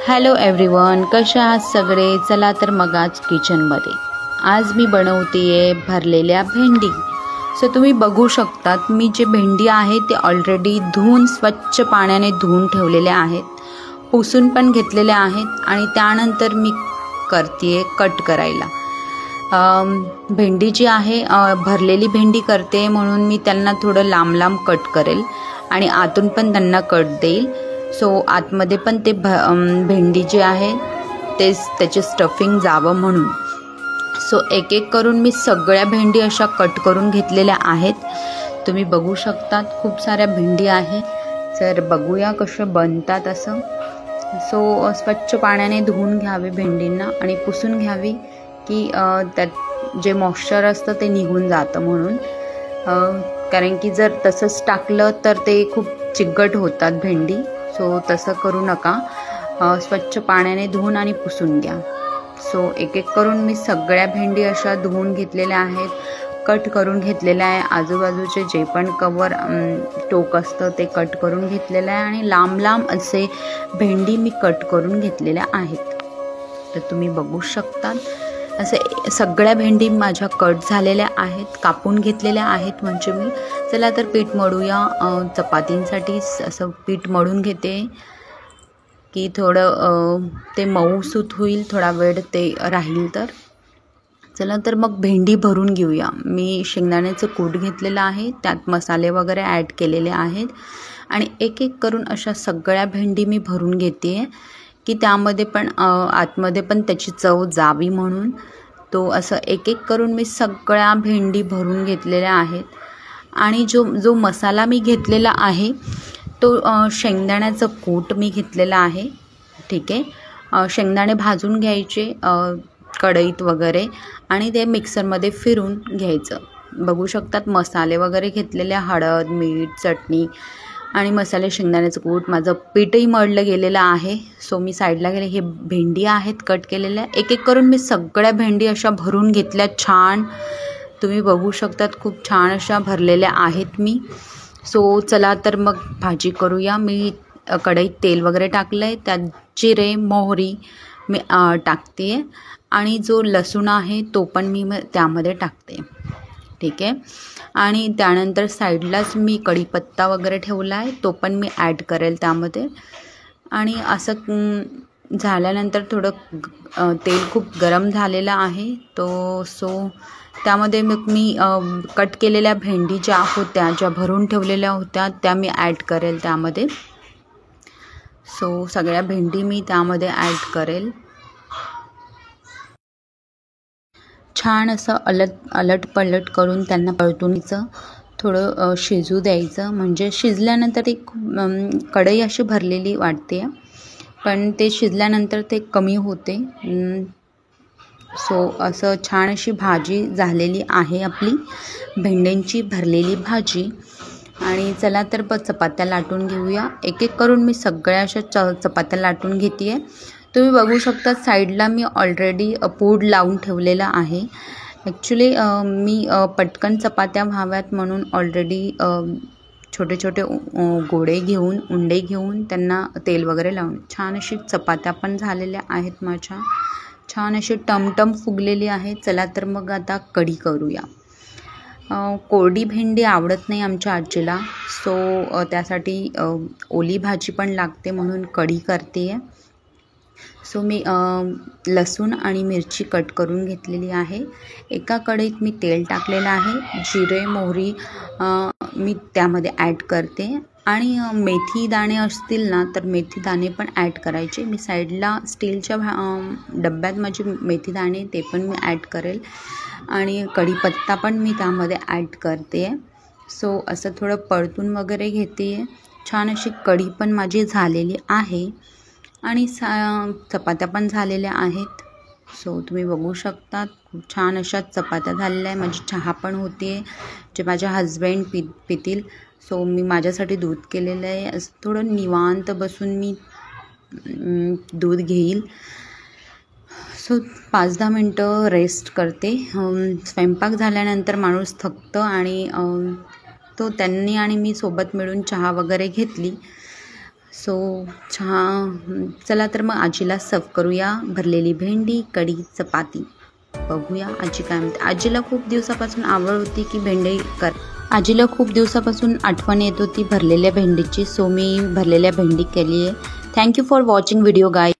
Hello everyone, कशा आहात सगळे. चला तर मग आज किचनमध्ये आज मी बनवते भरलेल्या भेंडी. सो तुम्ही बघू शकतात मी जे भेंडी आहे ते ऑलरेडी धुवून स्वच्छ पाण्याने धुवून ठेवलेले आहेत, पुसून पण घेतलेले आहेत आणि त्यानंतर मी करते कट करायला. भेंडी जी आहे भरलेली भेंडी करते म्हणून मी त्यांना थोडं लांब लांब कट करेल आणि आतून पण त्यांना कट देईल. सो आतमध्ये पण ते भेंडी जी आहे तेच त्याचे स्टफिंग जावं म्हणून. सो एक एक करून मी सगळ्या भेंडी अशा कट करून घेतलेल्या आहेत. तुम्ही बघू शकतात खूप साऱ्या भेंडी आहे. तर बघूया कशा बनतात असं. सो स्वच्छ पाण्याने धुवून घ्यावे भेंडींना आणि पुसून घ्यावी की त्यात जे मॉइश्चर असतं ते निघून जातं म्हणून. कारण की जर तसंच टाकलं तर ते खूप चिकट होतात भेंडी. सो तसं करू नका, स्वच्छ पाण्याने धुवून आणि पुसून घ्या. सो एक एक करून मी सगळ्या भेंडी अशा धुवून घेतलेल्या आहेत, कट करून घेतलेल्या आहे. आजूबाजूचे जे पण कवर टोक असतं ते कट करून घेतलेलं आहे आणि लांब लांब असे भेंडी मी कट करून घेतलेल्या आहेत. तर तुम्ही बघू शकता असे सगळ्या भेंडी माझ्या कट झालेल्या आहेत, कापून घेतलेल्या आहेत म्हणजे मी. चला तर पीठ मळूया. चपातींसाठी असं पीठ मळून घेते की थोडं ते मऊसूत होईल, थोडा वेळ ते राहील तर. चला तर मग भेंडी भरून घेऊया. मी शेंगदाण्याचं कूट घेतलेलं आहे, त्यात मसाले वगैरे ॲड केलेले आहेत आणि एक एक करून अशा सगळ्या भेंडी मी भरून घेते आहे की त्यामध्ये पण आतमध्ये पण त्याची चव जावी म्हणून. तो असं एक एक करून मी सगळ्या भेंडी भरून घेतलेल्या आहेत. आणि जो मसाला मी घेतलेला आहे तो शेंगदाण्याचं कूट मी घेतलेला आहे. ठीक आहे. शेंगदाणे भाजून घ्यायचे कढईत वगैरे आणि ते मिक्सरमध्ये फिरून घ्यायचं. बघू शकतात मसाले वगैरे घेतलेले, हळद, मीठ, चटणी आणि मसाले, शेंगदाण्याचं कूट. माझं पीठही मळलं गेलेलं आहे. सो मी साईडला गेले. हे भेंडी आहेत कट केलेल्या. एक एक करून मी सगळ्या भेंडी अशा भरून घेतल्या छान. तुम्ही बघू शकतात खूप छान अशा भरलेल्या आहेत मी. सो चला तर मग भाजी करूया. मी कढईत तेल वगैरे टाकलं आहे, त्यात जिरे, मोहरी मी टाकते आहे आणि जो लसूण आहे तो पण मी त्यामध्ये टाकते. ठीक आहे. आणि त्यानंतर साईडलाच मी कढीपत्ता वगैरे ठेवला आहे, तो पण मी ॲड करेल त्यामध्ये. आणि असं झाल्यानंतर थोडं तेल खूप गरम झालेलं आहे सो त्यामध्ये मग मी कट केलेल्या भेंडी ज्या होत्या, ज्या भरून ठेवलेल्या होत्या त्या मी ॲड करेल त्यामध्ये. सो सगळ्या भेंडी मी त्यामध्ये ॲड करेल. छान असं अलट पलट करून त्यांना परतून घ्यायचं, थोडं शिजू द्यायचं. म्हणजे शिजल्यानंतर ते कढई अशी भरलेली वाटते पण ते शिजल्यानंतर ते कमी होते. सो असं छान अशी भाजी झालेली आहे आपली भेंड्यांची भरलेली भाजी. आणि चला तर चपात्या लाटून घेऊया. एक एक करून मी सगळ्या अशा चपात्या लाटून घेते आहे. तुम्ही बघू शकता साईडला मी ऑलरेडी पूड लावून ठेवलेलं आहे. ॲक्च्युली मी पटकन चपात्या व्हाव्यात म्हणून ऑलरेडी छोटे छोटे उंडे घेऊन त्यांना तेल वगैरे लावून छान अशी चपात्या पण झालेल्या आहेत माझ्या. छान अशी टमटम फुगलेली आहे. चला तर मग आता कढी करूया. कोरडी भेंडी आवडत नाही आमच्या आजीला. सो त्यासाठी ओली भाजी पण लागते म्हणून कढी करते आहे. सो मी लसूण आणि मिरची कट करून घेतलेली आहे. एका कढईत मी तेल टाकलेलं आहे. जिरे, मोहरी मी त्यामध्ये ॲड करते आणि मेथी दाणे असतील ना तर मेथी दाणे पण ॲड करायचे. मी साईडला स्टीलच्या डब्यात माझे मेथी दाणे ते पण मी ॲड करेल आणि कढीपत्ता पण मी त्यामध्ये ॲड करते आहे. सो असं थोडं परतून वगैरे घेते आहे. छान अशी कढी पण माझी झालेली आहे आणि चपात्या पण झालेल्या आहेत. सो तुम्ही बघू शकता खूप छान अशा चपात्या झालेल्या आहे. माझी चहा पण होते आहे, जे माझे हजबंड पितील. सो मी माझ्यासाठी दूध केलेलं आहे. असं थोडं निवांत बसून मी दूध घेईल. सो 5-10 मिनटं रेस्ट करते. स्वयंपाक झाल्यानंतर माणूस थकतं आणि त्यांनी आणि मी सोबत मिळून चहा वगैरे घेतली. सो छान, चला तर मग आजीला सर्व करूया भरलेली भेंडी, कढी, चपाती. बघूया आजी काय म्हणते. आजीला खूप दिवसापासून आवड होती की भेंडी कर. आजीला खूप दिवसापासून आठवण येत होती भरलेल्या भेंडीची. सो मी भरलेल्या भेंडी केली आहे. Thank you for watching video guys.